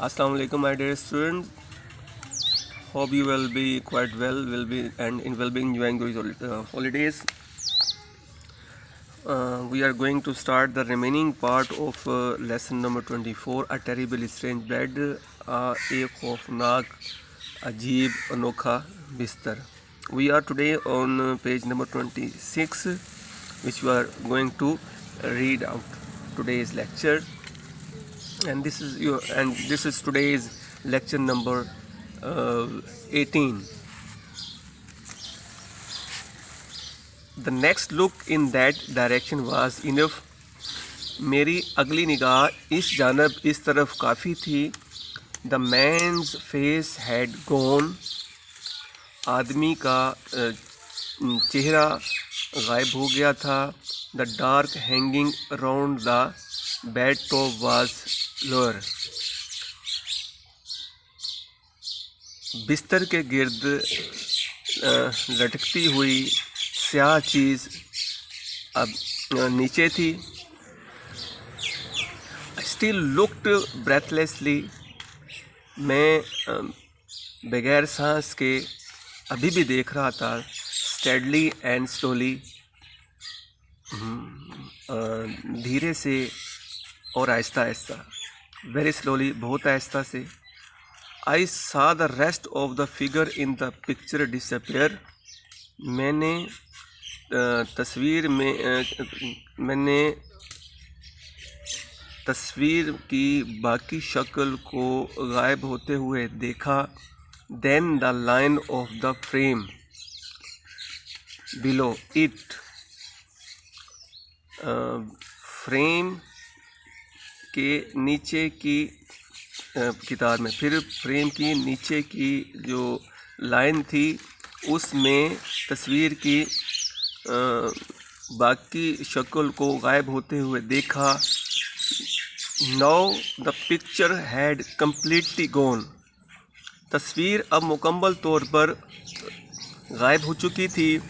Assalamu alaikum, my dear student. Hope you will be quite well, will be enjoying your holidays. We are going to start the remaining part of lesson number 24, A Terrible Strange Bed, एक खौफनाक अजीब अनोखा बिस्तर. We are today on page number 26, which we are going to read out today's lecture. And this is today's lecture number 18. The next look in that direction was enough. मेरी अगली निगाह इस जानब इस तरफ काफ़ी थी. The man's face had gone. आदमी का चेहरा गायब हो गया था. The dark hanging around the bed top was lower. बिस्तर के गिर्द लटकती हुई स्याह चीज़ अब नीचे थी. I still looked breathlessly. मैं बगैर सांस के अभी भी देख रहा था. Steadily and slowly. धीरे से और आहिस्ता आहिस्ता. Very slowly, बहुत आहिस्ता से. I saw the rest of the figure in the picture disappear. मैंने तस्वीर की बाकी शक्ल को गायब होते हुए देखा. Then the line of the frame below it. Frame के नीचे की किताब में फिर फ्रेम की नीचे की जो लाइन थी उसमें तस्वीर की बाकी शक्ल को गायब होते हुए देखा. Now the picture had completely gone. तस्वीर अब मुकम्मल तौर पर गायब हो चुकी थी.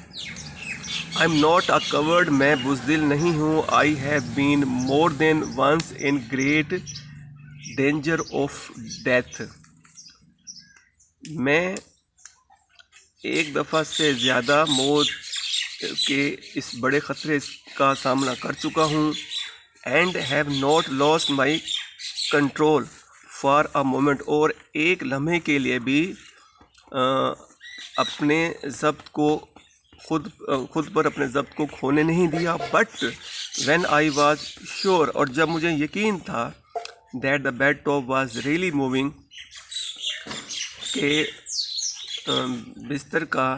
I'm not a coward. मैं बुज़दिल नहीं हूँ. I have been more than once in great danger of death. मैं एक दफ़ा से ज़्यादा मौत के इस बड़े ख़तरे का सामना कर चुका हूँ. And have not lost my control for a moment. और एक लम्हे के लिए भी अपने ज़ब्त को खुद पर अपने ज़ब्त को खोने नहीं दिया. But when I was sure, और जब मुझे यकीन था that the bed top was really moving, कि बिस्तर का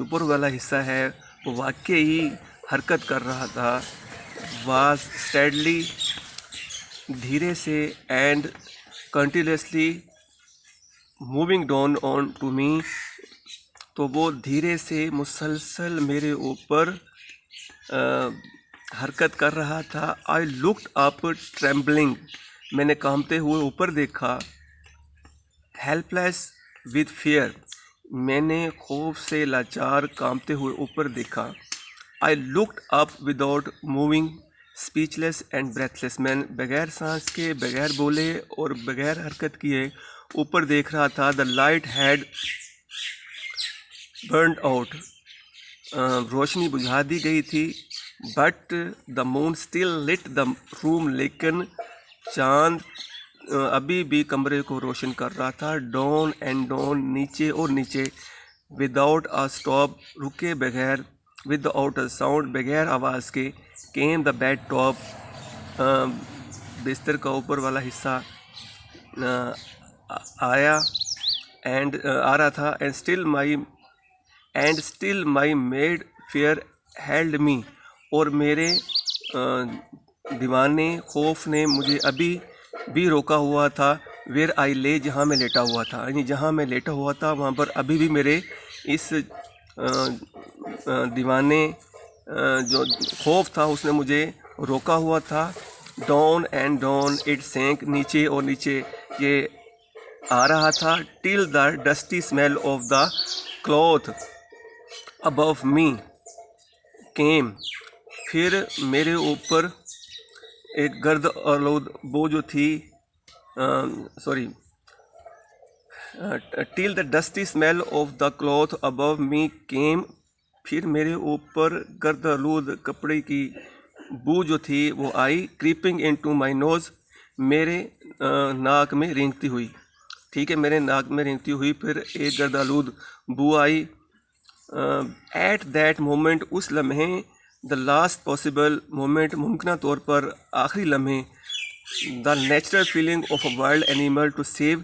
ऊपर वाला हिस्सा है वो वाकई हरकत कर रहा था. was steadily, धीरे से, and continuously moving down on to me. तो वो धीरे से मुसलसल मेरे ऊपर हरकत कर रहा था. I looked up trembling. मैंने कांपते हुए ऊपर देखा. Helpless with fear. मैंने खौफ से लाचार कांपते हुए ऊपर देखा. I looked up without moving, speechless and breathless. मैं बगैर सांस के, बगैर बोले और बगैर हरकत किए ऊपर देख रहा था. The light had burned out. रोशनी बुझा दी गई थी. But the moon still lit the room. लेकिन चाँद अभी भी कमरे को रोशन कर रहा था. Down and down, नीचे और नीचे. Without a stop, रुके बगैर. Without a sound, बगैर आवाज़ के. Came the bed top. बिस्तर का ऊपर वाला हिस्सा आया and आ रहा था. And still my mad fear held me. और मेरे दीवाने खौफ ने मुझे अभी भी रोका हुआ था. Where I lay, जहाँ मैं लेटा हुआ था. यानी जहाँ मैं लेटा हुआ था वहाँ पर अभी भी मेरे इस दीवाने जो खौफ था उसने मुझे रोका हुआ था. Down and down it sank. नीचे और नीचे ये आ रहा था. Till the dusty smell of the cloth above me came. फिर मेरे ऊपर एक गर्द आलूद बो जो थी till the dusty smell of the cloth above me came. फिर मेरे ऊपर गर्दालूद कपड़े की बू जो थी वो आई. creeping into my nose, मेरे नाक में रेंगती हुई. ठीक है, मेरे नाक में रेंगती हुई फिर एक गर्दालूद बू आई. एट दैट मोमेंट, उस लम्हे, द लास्ट पॉसिबल मोमेंट, मुमकिन तौर पर आखिरी लम्हे, the natural feeling of a wild animal to save,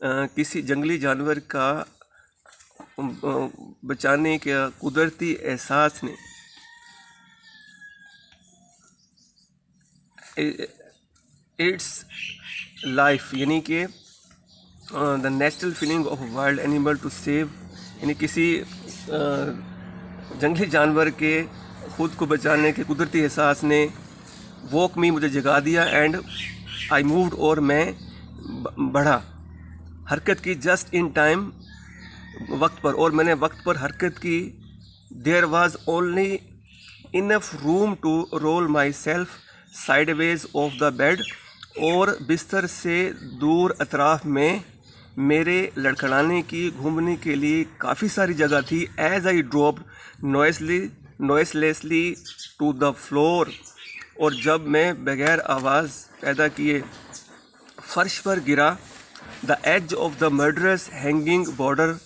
किसी जंगली जानवर का बचाने का कुदरती एहसास ने, इट्स लाइफ, यानी कि the natural feeling of wild animal to save, यानी किसी जंगली जानवर के ख़ुद को बचाने के कुदरती एहसास ने वोक मी, मुझे जगा दिया. एंड आई मूव्ड, और मैं बढ़ा, हरकत की. जस्ट इन टाइम, वक्त पर, और मैंने वक्त पर हरकत की. There was only enough room to roll myself sideways of the bed, और बिस्तर से दूर अतराफ में मेरे लड़खड़ाने की, घूमने के लिए काफ़ी सारी जगह थी. As I drop noiselessly to the floor, और जब मैं बगैर आवाज़ पैदा किए फर्श पर गिरा. The edge of the murderous hanging border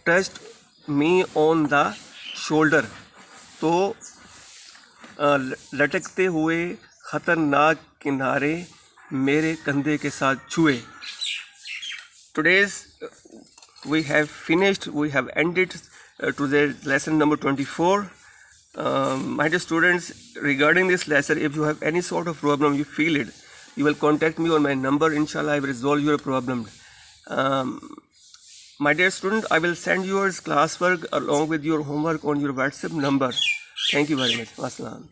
touched me on the shoulder, तो लटकते हुए ख़तरनाक किनारे मेरे कंधे के साथ छुए. Today's we have ended today's lesson number 24. My dear students, regarding this lesson, if you have any sort of problem, you feel it, you will contact me on my number. Inshallah, I will resolve your problem. My dear student, I will send your classwork along with your homework on your WhatsApp number. Thank you very much. Wassalam.